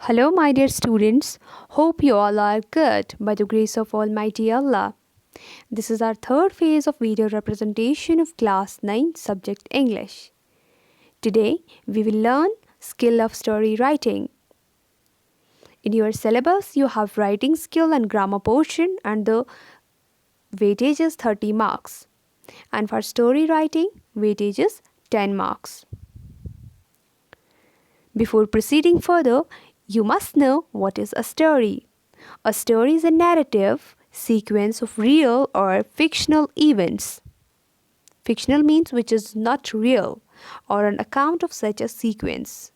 Hello, my dear students. Hope you all are good by the grace of Almighty Allah. This is our third phase of video representation of Class 9 subject English. Today, we will learn skill of story writing. In your syllabus, you have writing skill and grammar portion and the weightage is 30 marks. And for story writing, weightage is 10 marks. Before proceeding further, you must know what is a story. A story is a narrative sequence of real or fictional events. Fictional means which is not real or an account of such a sequence.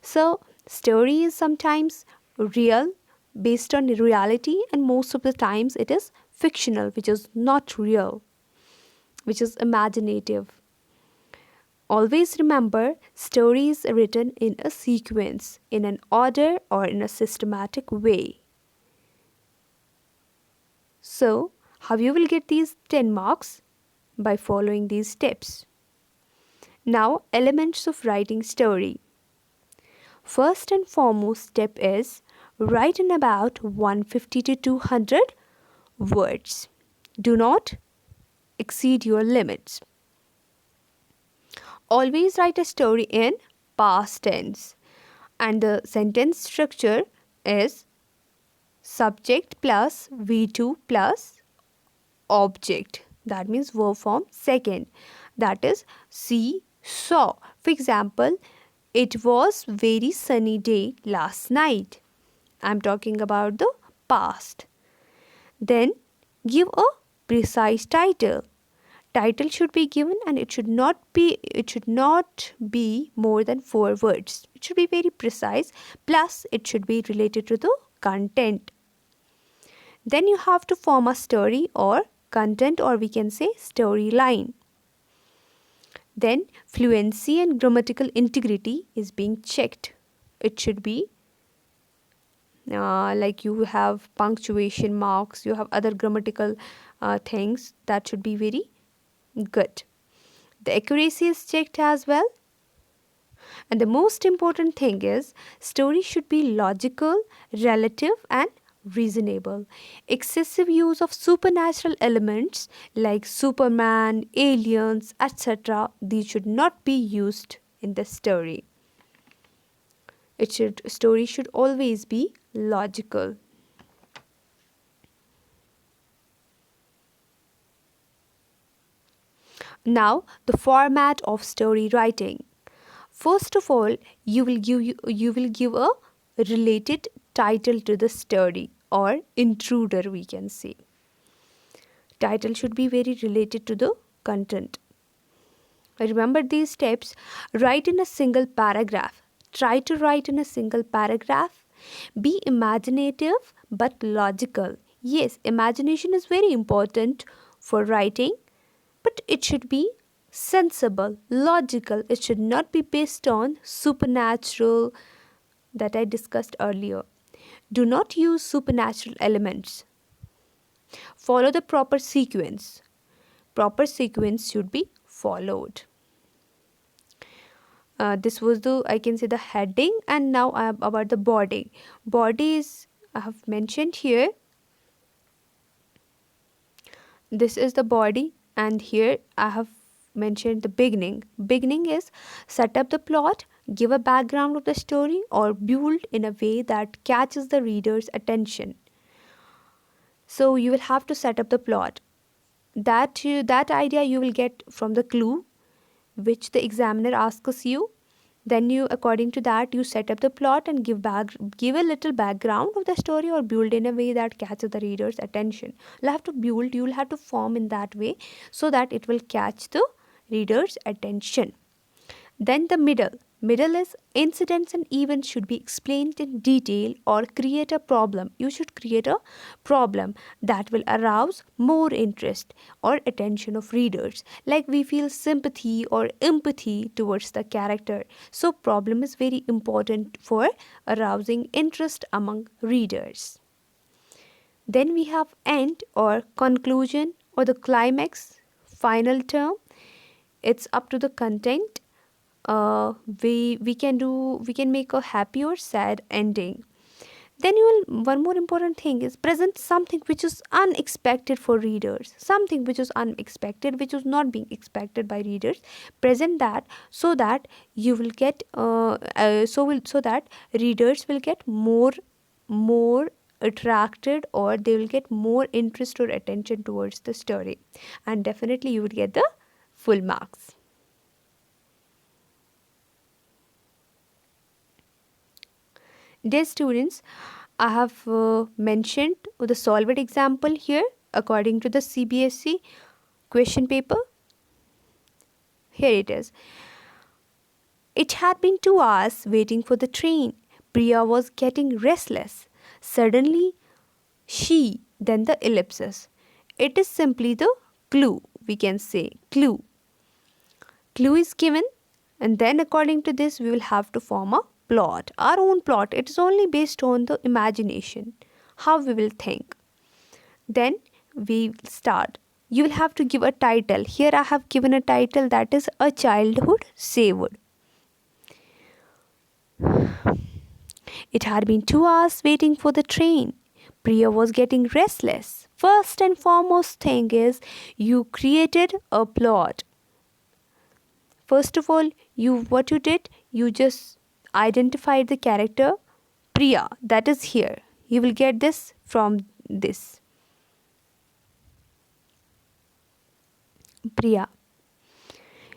So, story is sometimes real based on reality and most of the times it is fictional which is not real, which is imaginative. Always remember, story is written in a sequence, in an order or in a systematic way. So, how you will get these 10 marks? By following these steps. Now, elements of writing story. First and foremost step is write in about 150 to 200 words. Do not exceed your limits. Always write a story in past tense and the sentence structure is subject plus V2 plus object. That means verb form second. That is see, saw. For example, it was very sunny day last night. I'm talking about the past. Then give a precise title. Title should be given and it should not be more than 4 words. It should be very precise, plus it should be related to the content. Then you have to form a story or content, or we can say storyline. Then fluency and grammatical integrity is being checked. It should be like you have punctuation marks, you have other grammatical things that should be very good. The accuracy is checked as well. And the most important thing is story should be logical, relative and reasonable. Excessive use of supernatural elements like Superman, aliens, etc. these should not be used in the story. Story should always be logical. Now, the format of story writing. First of all, you will give a related title to the story or intruder, we can say. Title should be very related to the content. Remember these steps. Write in a single paragraph. Try to write in a single paragraph. Be imaginative but logical. Yes, imagination is very important for writing, but it should be sensible, logical. It should not be based on supernatural that I discussed earlier. Do not use supernatural elements. Follow the proper sequence. Proper sequence should be followed. This was I can say the heading, and now about the body. Body is I have mentioned here. This is the body, and here I have mentioned the beginning. Beginning is set up the plot, give a background of the story, or build in a way that catches the reader's attention. So you will have to set up the plot. That idea you will get from the clue which the examiner asks you. Then you, according to that, you set up the plot and give a little background of the story or build in a way that catches the reader's attention. You'll have to build, you'll have to form in that way so that it will catch the reader's attention. Then the middle. Middle is incidents and events should be explained in detail or create a problem. You should create a problem that will arouse more interest or attention of readers. Like we feel sympathy or empathy towards the character. So problem is very important for arousing interest among readers. Then we have end or conclusion or the climax, final term. It's up to the content we can make a happy or sad ending. Then you will, one more important thing is present something which is unexpected for readers, something which is unexpected, which is not being expected by readers. Present that, so that you will get so that readers will get more attracted, or they will get more interest or attention towards the story, and definitely you will get the full marks. Dear students, I have mentioned the solved example here according to the CBSE question paper. Here it is. It had been 2 hours waiting for the train. Priya was getting restless. Suddenly, then the ellipsis. It is simply the clue, we can say. Clue is given, and then according to this, we will have to form a plot, our own plot. It is only based on the imagination, how we will think. Then we will start. You will have to give a title. Here I have given a title, that is A Childhood Saved. It had been 2 hours waiting for the train. Priya was getting restless. First and foremost thing is you created a plot. First of all, what you did, you just identified the character Priya, that is here. You will get this from this. Priya.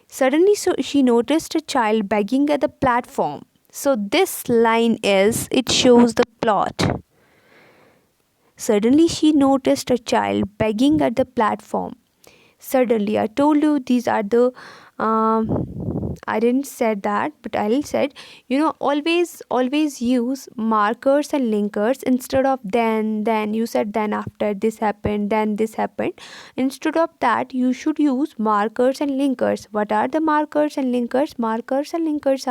Suddenly, she noticed a child begging at the platform. So this line it shows the plot. Suddenly, she noticed a child begging at the platform. Suddenly, I told you these are the I didn't said that, but I said, always use markers and linkers instead of then you said then after this happened, then this happened. Instead of that, you should use markers and linkers. What are the markers and linkers? Markers and linkers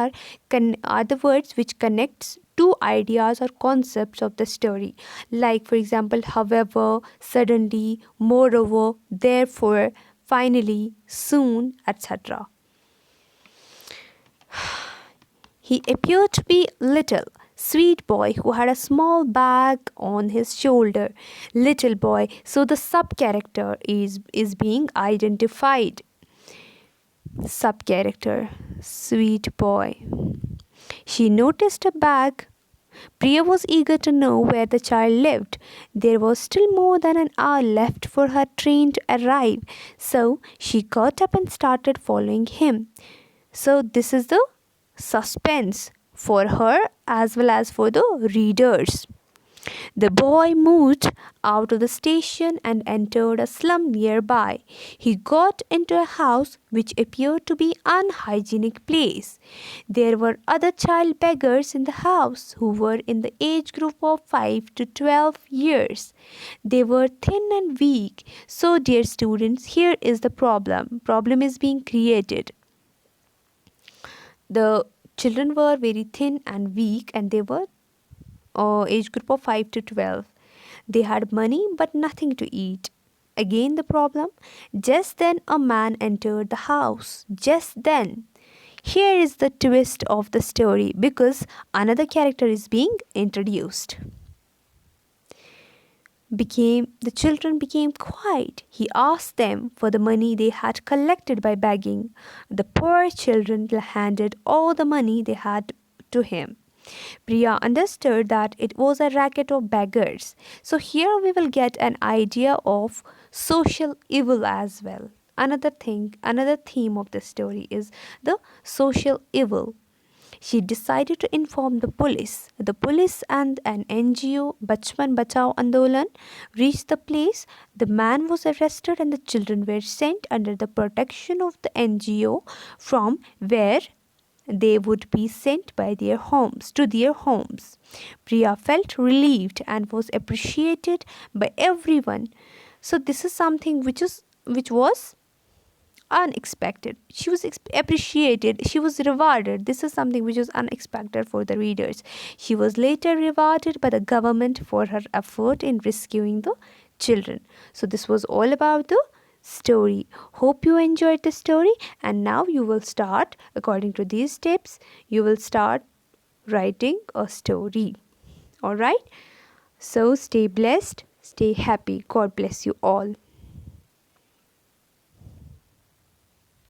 are the words which connects two ideas or concepts of the story, like for example, however, suddenly, moreover, therefore, finally, soon, etc. He appeared to be little, sweet boy who had a small bag on his shoulder. Little boy, so the sub character is being identified. Sub character, sweet boy. She noticed a bag. Priya was eager to know where the child lived. There was still more than an hour left for her train to arrive, so she got up and started following him. So this is the suspense for her as well as for the readers. The boy moved out of the station and entered a slum nearby. He got into a house which appeared to be an unhygienic place. There were other child beggars in the house who were in the age group of 5 to 12 years. They were thin and weak. So, dear students, here is the problem. Problem is being created. The children were very thin and weak, and they were age group of 5 to 12. They had money but nothing to eat. Again the problem. Just then a man entered the house. Just then. Here is the twist of the story, because another character is being introduced. The children became quiet. He asked them for the money they had collected by begging. The poor children handed all the money they had to him. Priya understood that it was a racket of beggars. So here we will get an idea of social evil as well. Another theme of the story is the social evil. She decided to inform the police. The police and an NGO, Bachpan Bachao Andolan, reached the place. The man was arrested and the children were sent under the protection of the NGO, from where they would be sent by their homes to their homes. Priya felt relieved and was appreciated by everyone. So this is something which was unexpected. She was appreciated, she was rewarded. This is something which was unexpected for the readers. She was later rewarded by the government for her effort in rescuing the children. So this was all about the story. Hope you enjoyed the story, and now you will start, according to these steps, you will start writing a story. All right? So stay blessed, stay happy. God bless you all.